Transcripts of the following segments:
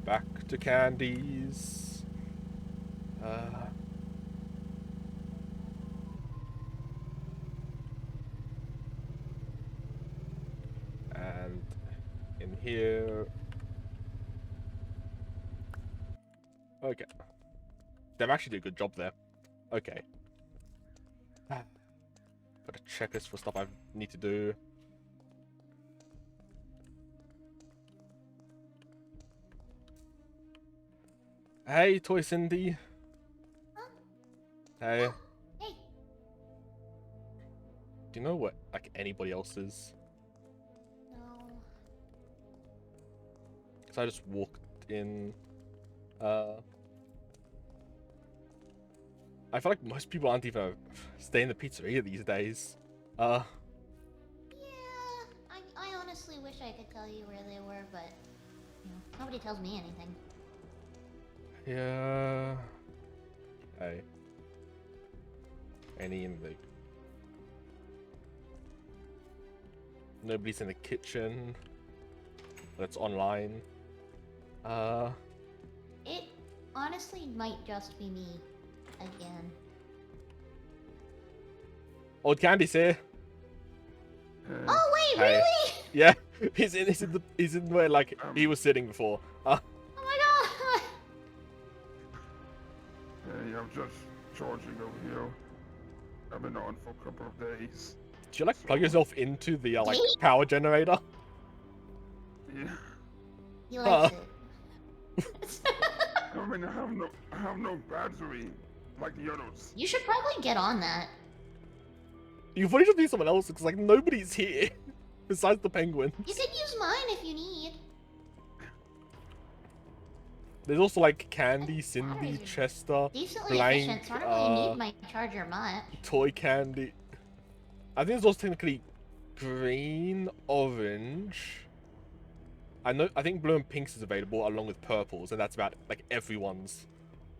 Back to candies. And in here. Okay. They've actually did a good job there. Okay. Gotta check this for stuff I need to do. Hey, Toy Cindy. Huh? Hey. Oh, hey. Do you know what, like, anybody else is? No. So I just walked in. I feel like most people aren't even staying in the pizzeria these days. Yeah, I honestly wish I could tell you where they were, but you know, nobody tells me anything. Yeah. Hey. Any in the... Nobody's in the kitchen. That's online. It honestly might just be me again. Old Candy's here. Oh wait, Hey. really? Yeah, he's in where like he was sitting before. Oh my god! Hey, I'm just charging over here. I've been on for a couple of days. Did you like plug yourself into the like power generator? Yeah. He likes it. I mean, I have no battery like the others. You should probably get on that. You probably just need someone else because like nobody's here besides the penguins. You can use mine if you need. There's also like Candy, Cindy, Batteries are Chester, decently Blank, efficient, so I don't really need my charger much. Toy Candy. I think it's also technically green, orange. I think blue and pinks is available along with purples, and that's about like everyone's.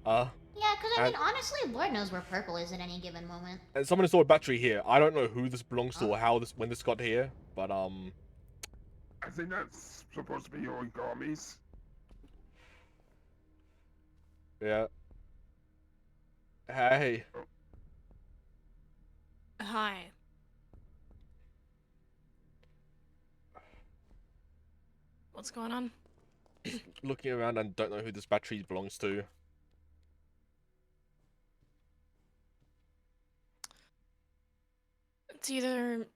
Yeah, because I mean, honestly, Lord knows where purple is at any given moment. And someone installed a battery here. I don't know who this belongs to or how this when this got here, but I think that's supposed to be Origamis. yeah. Hey. Hi. What's going on? Looking around and don't know who this battery belongs to. It's either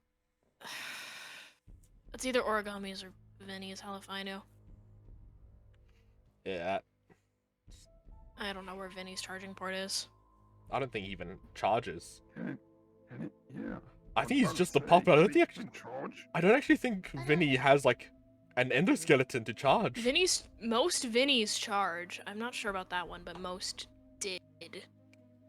Origami's or Vinnie's. Hell if I know. Yeah. I don't know where Vinnie's charging port is. I don't think he even charges. Yeah. I think he's just a puppet. I don't think actually. I don't actually think Vinnie has like an endoskeleton to charge. Most Vinnie's charge. I'm not sure about that one, but most did.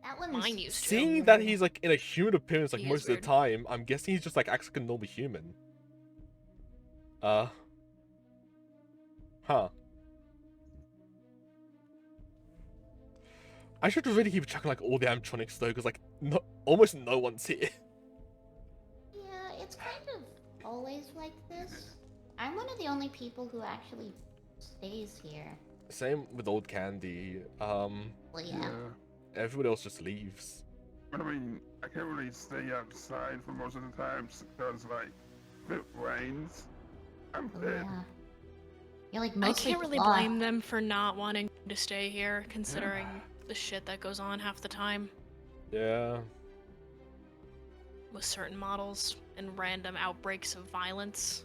That one's Mine used to. Seeing that he's like in a human appearance like He most is of the weird. time, I'm guessing he's just like acts like a normal human. Huh. I should really keep checking like all the animatronics though, because like almost no one's here. Yeah, it's kind of always like this. I'm one of the only people who actually stays here. Same with Old Candy. Well, yeah. Everybody else just leaves. But I mean, I can't really stay outside for most of the time because, like, if it rains, I'm Oh, dead. yeah. You're like I mostly can't really fly. blame them for not wanting to stay here, considering the shit that goes on half the time Yeah. with certain models and random outbreaks of violence.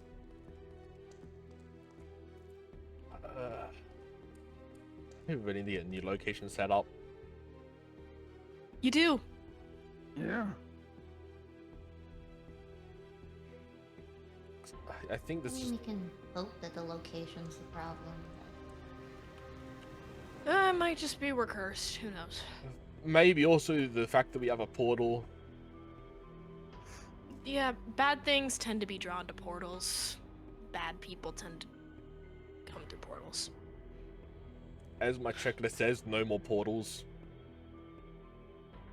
We really need a new location set up. You do. Yeah. I think I this mean, is we can hope that the location's the problem. It might just be we're cursed. Who knows? maybe also the fact that we have a portal. Yeah, bad things tend to be drawn to portals. Bad people tend to come through portals. As my checklist says, no more portals.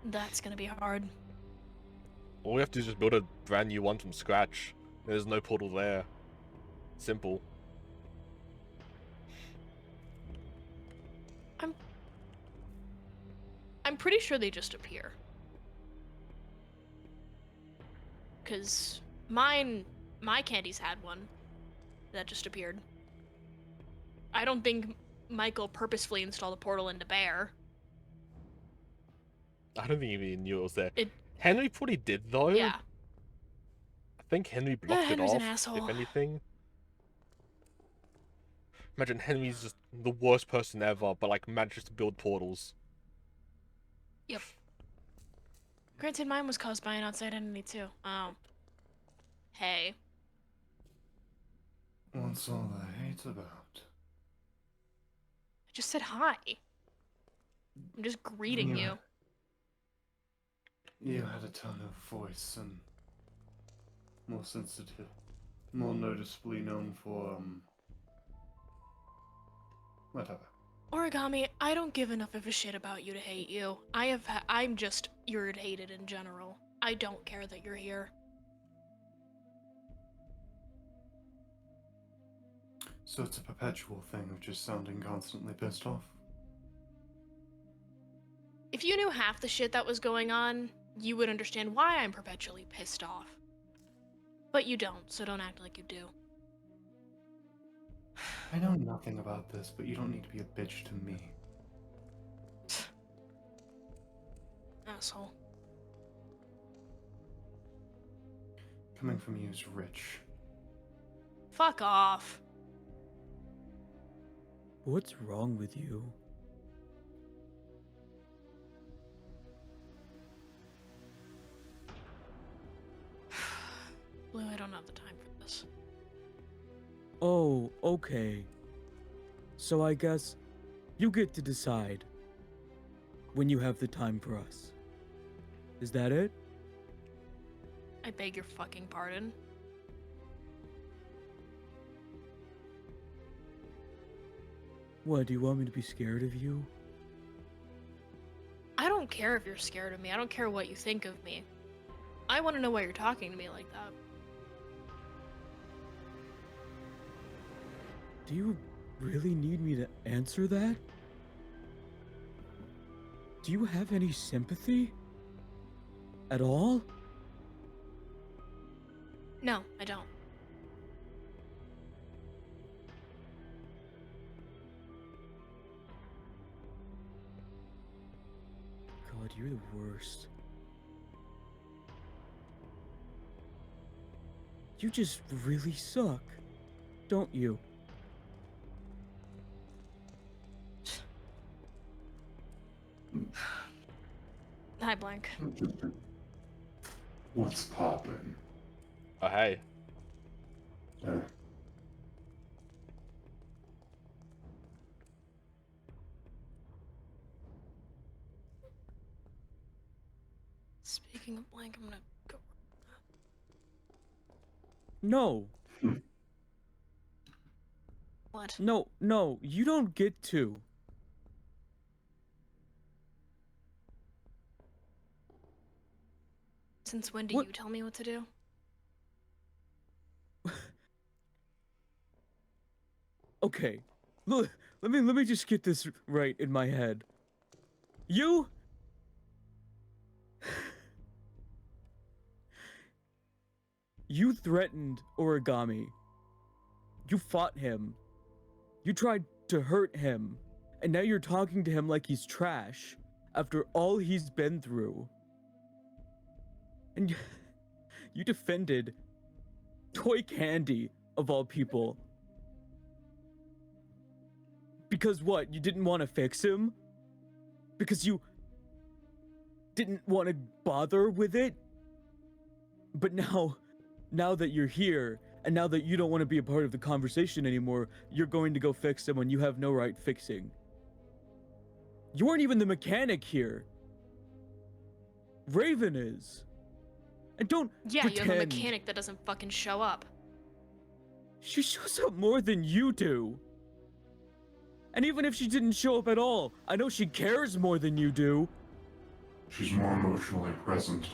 That's gonna be hard. All we have to do is just build a brand new one from scratch. There's no portal there. Simple. I'm pretty sure they just appear. Cause my candies had one that just appeared. I don't think Michael purposefully installed a portal into Bear. I don't think he even knew it was there. It- Henry probably did though. Yeah. I think Henry blocked it Henry's off, an asshole. if anything. Imagine Henry's just the worst person ever, but like manages to build portals. Yep. Granted, mine was caused by an outside enemy too. Oh. Hey. What's all the hate about? I just said hi. I'm just greeting Yeah. you. You had a tone of voice and more sensitive, more noticeably known for, whatever. Origami, I don't give enough of a shit about you to hate you. I'm just irritated in general. I don't care that you're here. So it's a perpetual thing of just sounding constantly pissed off? If you knew half the shit that was going on, you would understand why I'm perpetually pissed off. But you don't, so don't act like you do. I know nothing about this, but you don't need to be a bitch to me. Asshole. Coming from you is rich. Fuck off. What's wrong with you? Blue, I don't have the time for this. Oh, okay. So I guess you get to decide when you have the time for us. Is that it? I beg your fucking pardon. What, do you want me to be scared of you? I don't care if you're scared of me. I don't care what you think of me. I want to know why you're talking to me like that. Do you really need me to answer that? Do you have any sympathy? At all? No, I don't. God, you're the worst. You just really suck, don't you? Hi, Blank. What's poppin'? Oh, hey. Speaking of Blank, I'm gonna go. No, What? no, you don't get to. Since when do What? you tell me what to do? Okay, look, let me just get this right in my head. You threatened Origami. You fought him. You tried to hurt him. And now you're talking to him like he's trash after all he's been through. And you defended Toy Candy, of all people. Because what? You didn't want to fix him? Because you didn't want to bother with it? But now that you're here, and now that you don't want to be a part of the conversation anymore, you're going to go fix him when you have no right fixing. You weren't even the mechanic here. Raven is. And don't Yeah, pretend. you have a mechanic that doesn't fucking show up. She shows up more than you do. And even if she didn't show up at all, I know she cares more than you do. She's more emotionally present.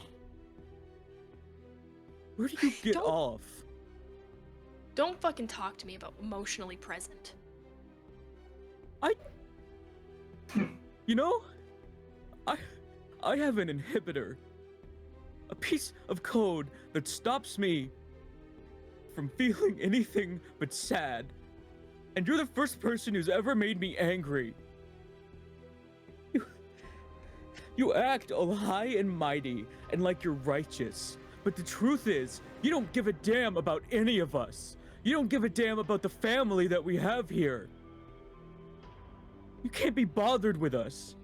Where do you get Don't- off? Don't fucking talk to me about emotionally present. You know, I have an inhibitor. A piece of code that stops me from feeling anything but sad. And you're the first person who's ever made me angry. You act all high and mighty and like you're righteous. But the truth is, you don't give a damn about any of us. You don't give a damn about the family that we have here. You can't be bothered with us.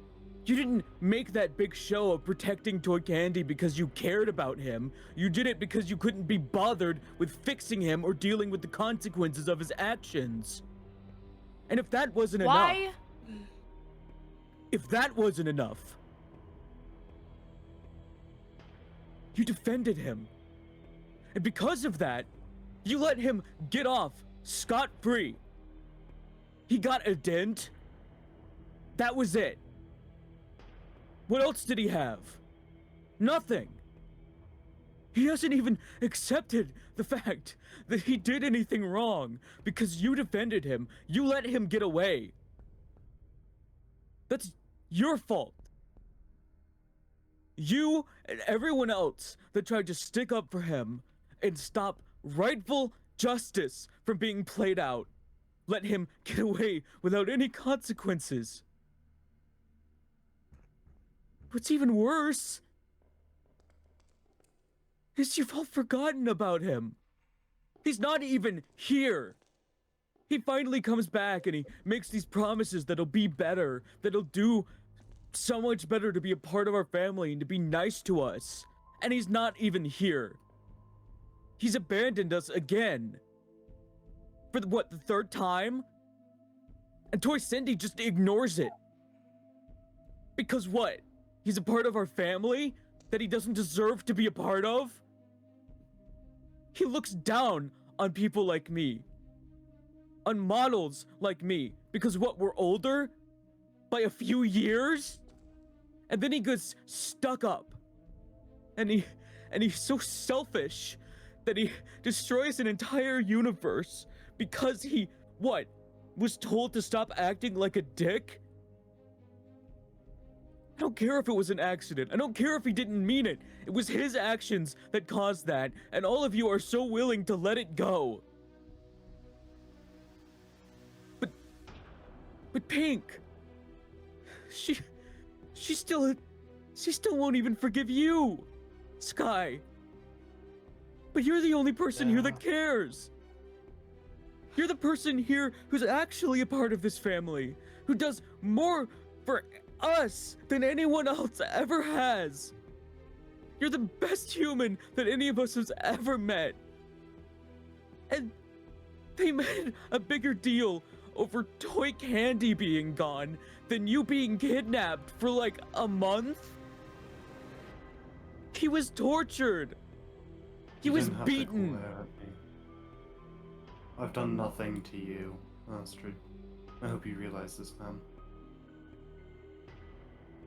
You didn't make that big show of protecting Toy Candy because you cared about him. You did it because you couldn't be bothered with fixing him or dealing with the consequences of his actions. And if that wasn't enough... If that wasn't enough... You defended him. And because of that, you let him get off scot-free. He got a dent. That was it. What else did he have? Nothing. He hasn't even accepted the fact that he did anything wrong because you defended him. You let him get away. That's your fault. You and everyone else that tried to stick up for him and stop rightful justice from being played out. Let him get away without any consequences. What's even worse is you've all forgotten about him. He's not even here. He finally comes back and he makes these promises that he'll be better, that he'll do so much better to be a part of our family and to be nice to us. And he's not even here. He's abandoned us again. For the third time? And Toy Cindy just ignores it. Because what? He's a part of our family that he doesn't deserve to be a part of? He looks down on people like me. On models like me. Because what, we're older? By a few years? And then he gets stuck up. And he's so selfish that he destroys an entire universe because he, what, was told to stop acting like a dick? I don't care if it was an accident. I don't care if he didn't mean it. It was his actions that caused that, and all of you are so willing to let it go. But Pink, she still won't even forgive you, Sky. But you're the only person here that cares. You're the person here who's actually a part of this family, who does more for us than anyone else ever has. You're the best human that any of us has ever met. And they made a bigger deal over Toy Candy being gone than you being kidnapped for like a month? He was tortured. He was beaten. I've done nothing to you, Astrid. I hope you realize this, man.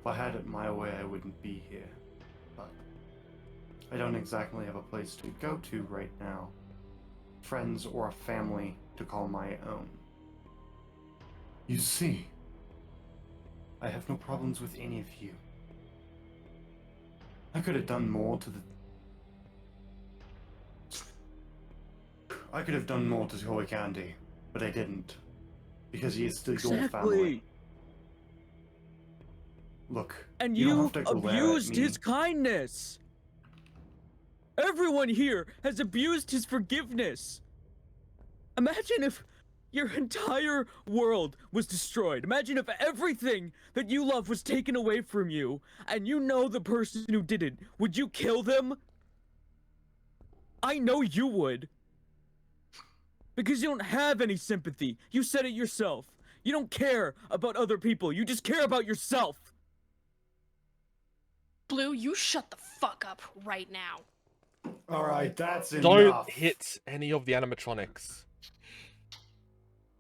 If I had it my way, I wouldn't be here. But I don't exactly have a place to go to right now. Friends or a family to call my own. You see, I have no problems with any of you. I could have done more to Toy Candy, but I didn't. Because he is still your family. Look, and you don't you have to glare at abused me. his kindness. Everyone here has abused his forgiveness. Imagine if your entire world was destroyed. Imagine if everything that you love was taken away from you, and you know the person who did it. Would you kill them? I know you would. Because you don't have any sympathy. You said it yourself. You don't care about other people. You just care about yourself. Blue, you shut the fuck up right now. Alright, that's enough. Don't hit any of the animatronics.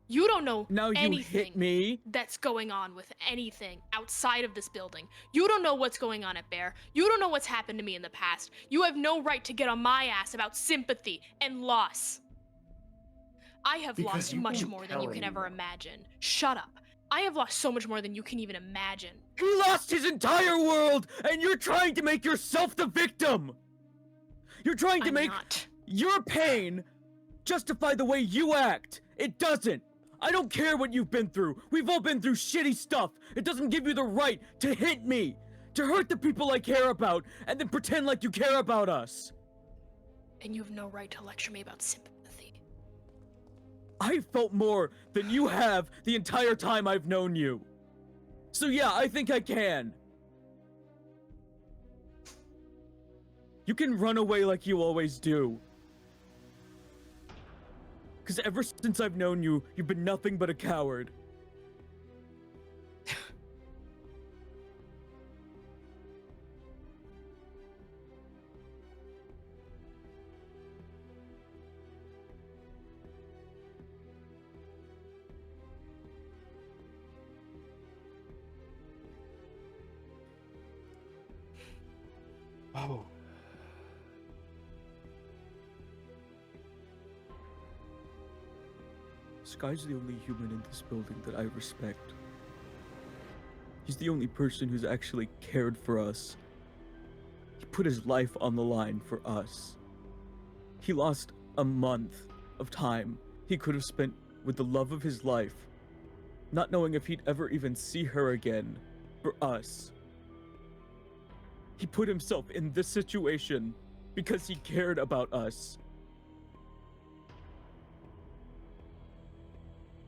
You don't know Now you anything hit me. that's going on with anything outside of this building. You don't know what's going on at Bear. You don't know what's happened to me in the past. You have no right to get on my ass about sympathy and loss. I have Because lost you much won't more than tell you can ever anyone. imagine. Shut up. I have lost so much more than you can even imagine. He lost his entire world, and you're trying to make yourself the victim! You're trying to I'm make not. your pain justify the way you act. It doesn't. I don't care what you've been through. We've all been through shitty stuff. It doesn't give you the right to hit me, to hurt the people I care about, and then pretend like you care about us. And you have no right to lecture me about sympathy. I felt more than you have the entire time I've known you. So yeah, I think I can. You can run away like you always do. Because ever since I've known you, you've been nothing but a coward. Oh. Sky's the only human in this building that I respect. He's the only person who's actually cared for us. He put his life on the line for us. He lost a month of time he could have spent with the love of his life, not knowing if he'd ever even see her again, for us. He put himself in this situation because he cared about us.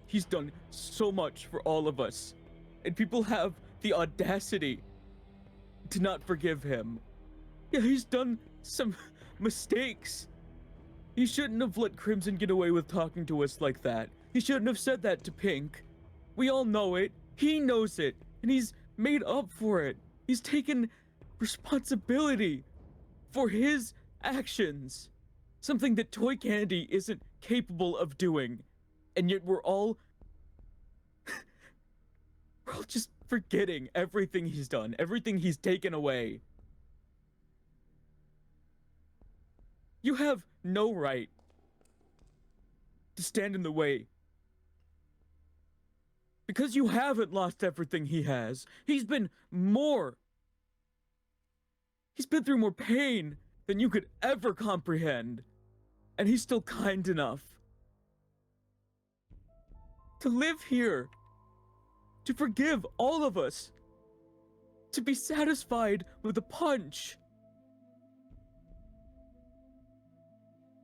He's done so much for all of us, and people have the audacity to not forgive him. Yeah, he's done some mistakes. He shouldn't have let Crimson get away with talking to us like that. He shouldn't have said that to Pink. We all know it. He knows it, and he's made up for it. He's taken responsibility for his actions. Something that Toy Candy isn't capable of doing. And yet we're all just forgetting everything he's done, everything he's taken away. You have no right to stand in the way. Because you haven't lost everything he has. He's been through more pain than you could ever comprehend. And he's still kind enough to live here, to forgive all of us, to be satisfied with a punch.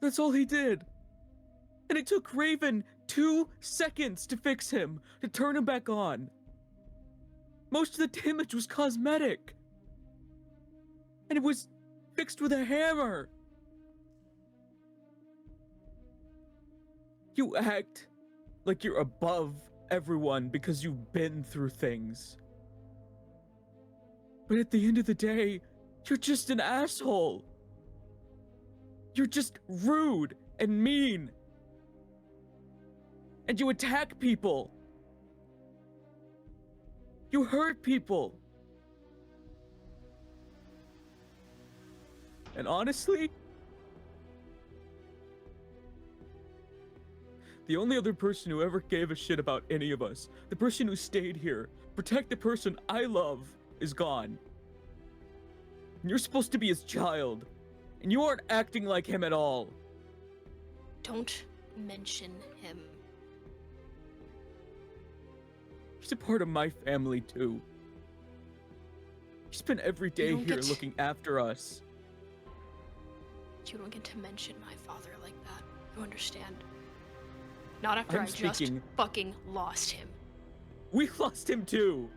That's all he did. And it took Raven 2 seconds to fix him, to turn him back on. Most of the damage was cosmetic. And it was fixed with a hammer. You act like you're above everyone because you've been through things. But at the end of the day, you're just an asshole. You're just rude and mean. And you attack people. You hurt people. And honestly, the only other person who ever gave a shit about any of us, the person who stayed here, protect the person I love, is gone. And you're supposed to be his child, and you aren't acting like him at all. Don't mention him. He's a part of my family too. He spent every day here looking after us. You don't get to mention my father like that. You understand? Not after I'm I just speaking- fucking lost him. We lost him too.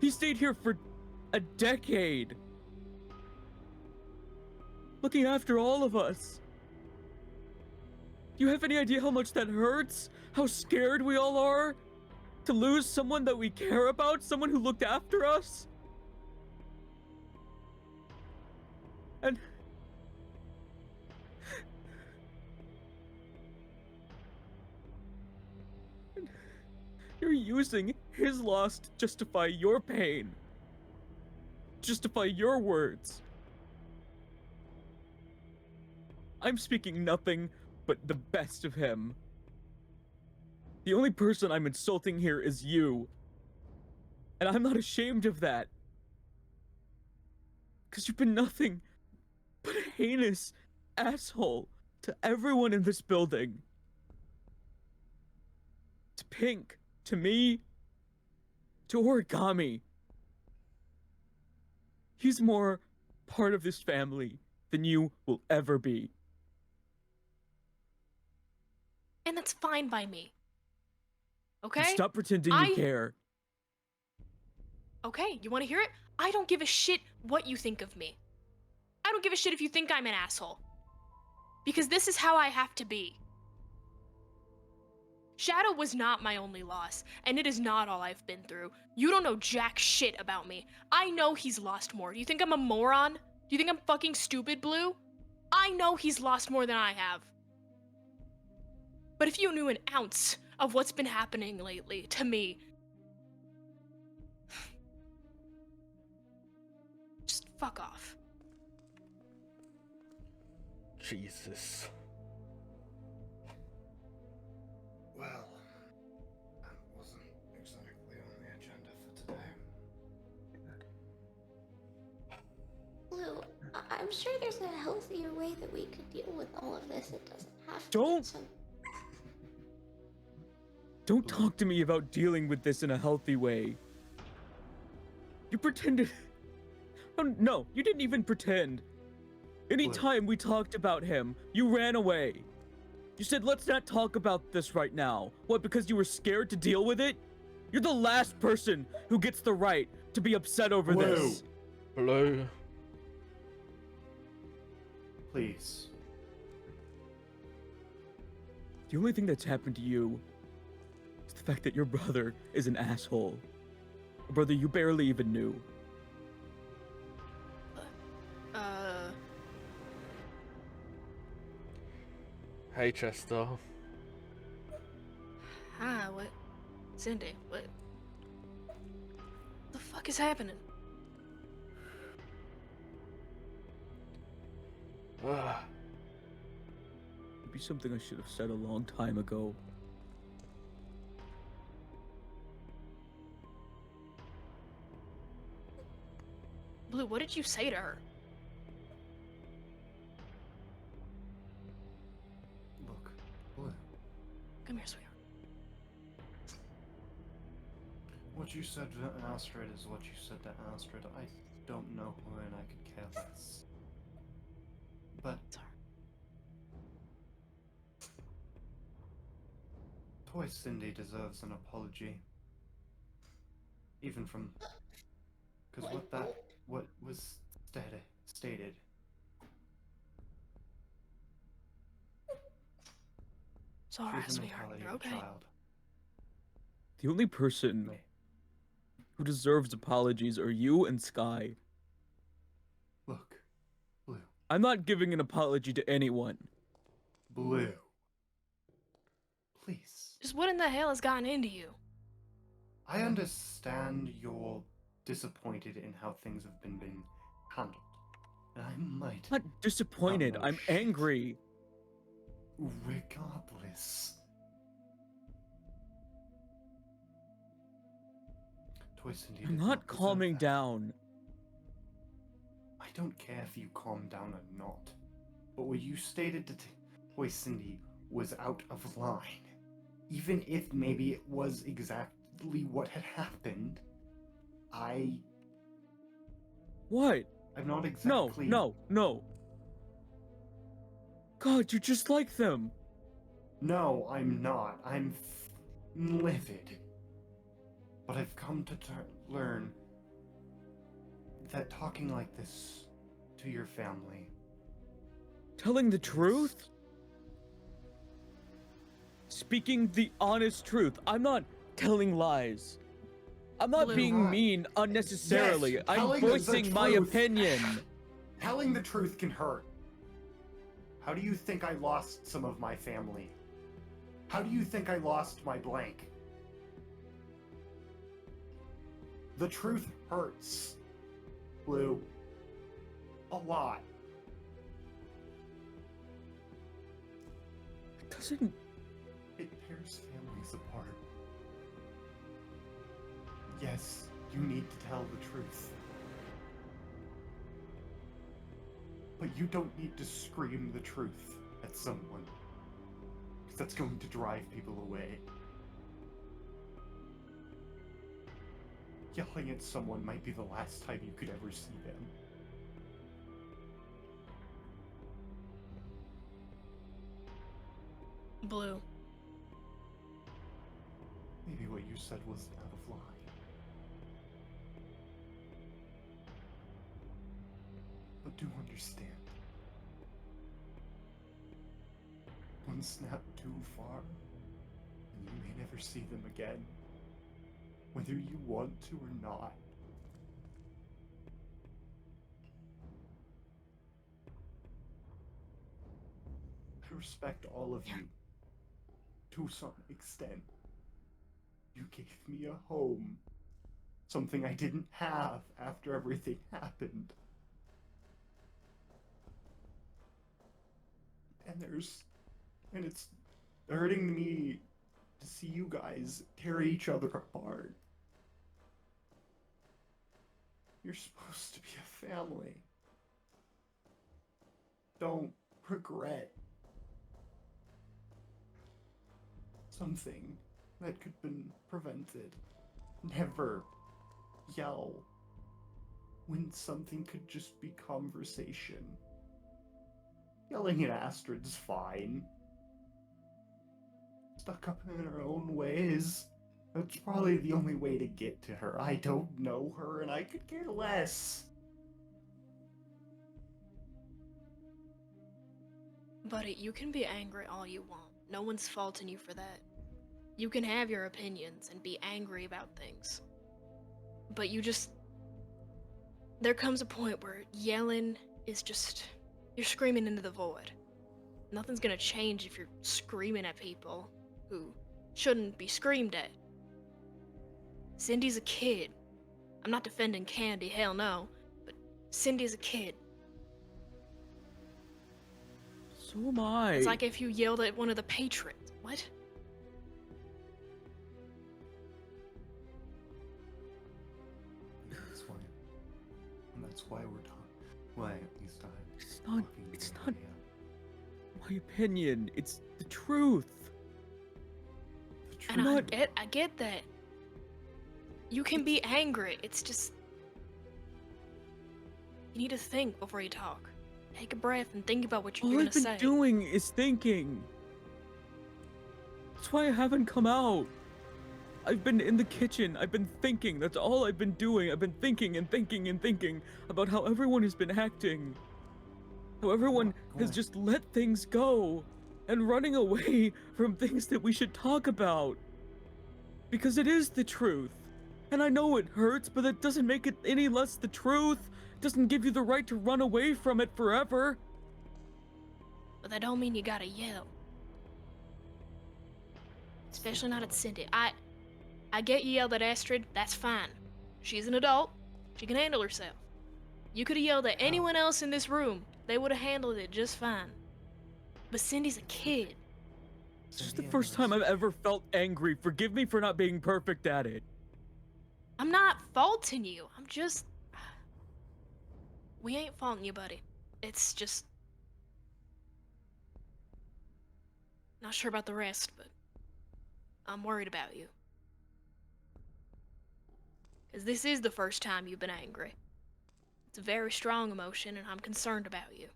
He stayed here for a decade, looking after all of us. Do you have any idea how much that hurts? How scared we all are to lose someone that we care about, someone who looked after us? And you're using his loss to justify your pain, justify your words. I'm speaking nothing but the best of him. The only person I'm insulting here is you. And I'm not ashamed of that. Because you've been nothing but a heinous asshole to everyone in this building. To Pink, to me, to Origami. He's more part of this family than you will ever be. And that's fine by me. Okay? Just stop pretending you care. Okay, you want to hear it? I don't give a shit what you think of me. I don't give a shit if you think I'm an asshole. Because this is how I have to be. Shadow was not my only loss, and it is not all I've been through. You don't know jack shit about me. I know he's lost more. Do you think I'm a moron? Do you think I'm fucking stupid, Blue? I know he's lost more than I have. But if you knew an ounce of what's been happening lately to me, just fuck off. Jesus. Well, that wasn't exactly on the agenda for today. Blue, I'm sure there's a healthier way that we could deal with all of this. It doesn't have to Don't- be some... Don't talk to me about dealing with this in a healthy way. You pretended... Oh, no, you didn't even pretend. Anytime we talked about him, you ran away. You said, let's not talk about this right now. What, because you were scared to deal with it? You're the last person who gets the right to be upset over this. Blue. Please. The only thing that's happened to you is the fact that your brother is an asshole. A brother you barely even knew. Hey, Chester. What? Cindy, what? The fuck is happening? It'd be something I should have said a long time ago. Blue, what did you say to her? Look, Blue. Come here, sweetheart. What you said to Astrid is what you said to Astrid. I don't know her and I could care less. But Sorry. Toy Cindy deserves an apology. Even from... Because what was stated. It's alright, She's a sweetheart. mentality You're of a okay. child. The only person Me. who deserves apologies are you and Sky. Look, Blue. I'm not giving an apology to anyone. Blue. Please. Just what in the hell has gotten into you? I understand you're disappointed in how things have been handled. And I might... I'm not disappointed. Oh, I'm shit. angry. Regardless. Toy Cindy I'm did not deserve calming that. down. I don't care if you calm down or not. But what you stated to Toy Cindy was out of line. Even if maybe it was exactly what had happened, I'm What? not exactly... No. God, you're just like them. No, I'm not. I'm livid. But I've come to learn that talking like this to your family... Telling the truth? Speaking the honest truth. I'm not telling lies. I'm not Blue. being mean unnecessarily. Yes, I'm telling the voicing my truth. opinion. Telling the truth can hurt. How do you think I lost some of my family? How do you think I lost my blank? The truth hurts, Blue. A lot. It doesn't... It tears families apart. Yes, you need to tell the truth. But you don't need to scream the truth at someone, because that's going to drive people away. Yelling at someone might be the last time you could ever see them. Blue. Maybe what you said was out of line. But do understand. One snap too far, and you may never see them again. Whether you want to or not. I respect all of you. To some extent. You gave me a home. Something I didn't have after everything happened. And it's hurting me to see you guys tear each other apart. You're supposed to be a family. Don't regret something that could have been prevented. Never yell when something could just be conversation. Yelling at Astrid's fine. Stuck up in her own ways. That's probably the only way to get to her. I don't know her, and I could care less. Buddy, you can be angry all you want. No one's faulting you for that. You can have your opinions and be angry about things. But there comes a point where yelling is just, you're screaming into the void. Nothing's gonna change if you're screaming at people who shouldn't be screamed at. Cindy's a kid. I'm not defending Candy, hell no. But Cindy's a kid. So am I. It's like if you yelled at one of the patrons. What? That's why we're talking. Why at least It's not my opinion. It's the truth. And I get that. You can be angry. It's just you need to think before you talk. Take a breath and think about what you're All gonna I've been say. doing is thinking. That's why I haven't come out. I've been in the kitchen. I've been thinking. That's all I've been doing. I've been thinking and thinking and thinking about how everyone has been acting. How everyone has just let things go and running away from things that we should talk about. Because it is the truth. And I know it hurts, but that doesn't make it any less the truth. It doesn't give you the right to run away from it forever. But that don't mean you gotta yell. Especially not at Cindy. I get you yelled at Astrid, that's fine. She's an adult, she can handle herself. You could have yelled at anyone else in this room, they would have handled it just fine. But Cindy's a kid. It's just the first time I've ever felt angry. Forgive me for not being perfect at it. I'm not faulting you, I'm just... We ain't faulting you, buddy. It's just... Not sure about the rest, but... I'm worried about you. Because this is the first time you've been angry. It's a very strong emotion, and I'm concerned about you.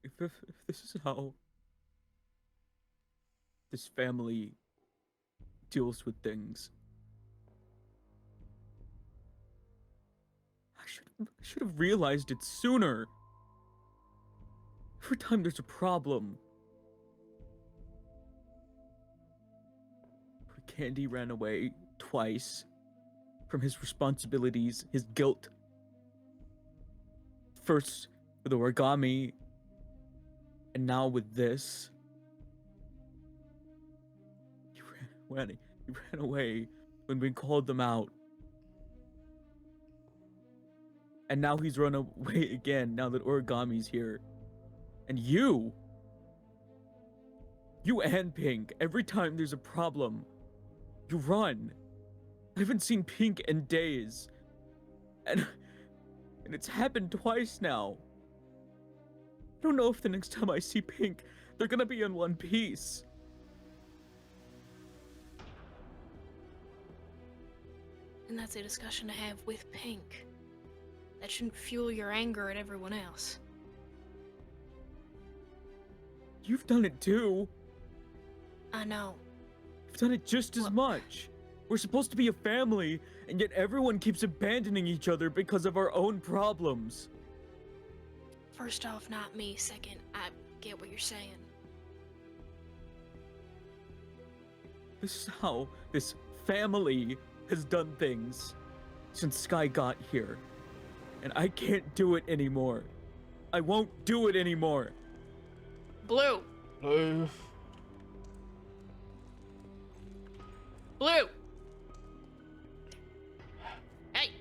If this is how this family deals with things, I should have realized it sooner. Every time there's a problem, Candy ran away twice from his responsibilities, his guilt. First with Origami, and now with this. He ran away when we called them out. And now he's run away again now that Origami's here. And you You and Pink, every time there's a problem, you run. I haven't seen Pink in days. And it's happened twice now. I don't know if the next time I see Pink, they're gonna be in one piece. And that's a discussion to have with Pink. That shouldn't fuel your anger at everyone else. You've done it too. I know. You've done it just as What? much. We're supposed to be a family, and yet everyone keeps abandoning each other because of our own problems. First off, not me. Second, I get what you're saying. This is how this family has done things since Sky got here. And I can't do it anymore. I won't do it anymore. Blue! No. Blue! Hey!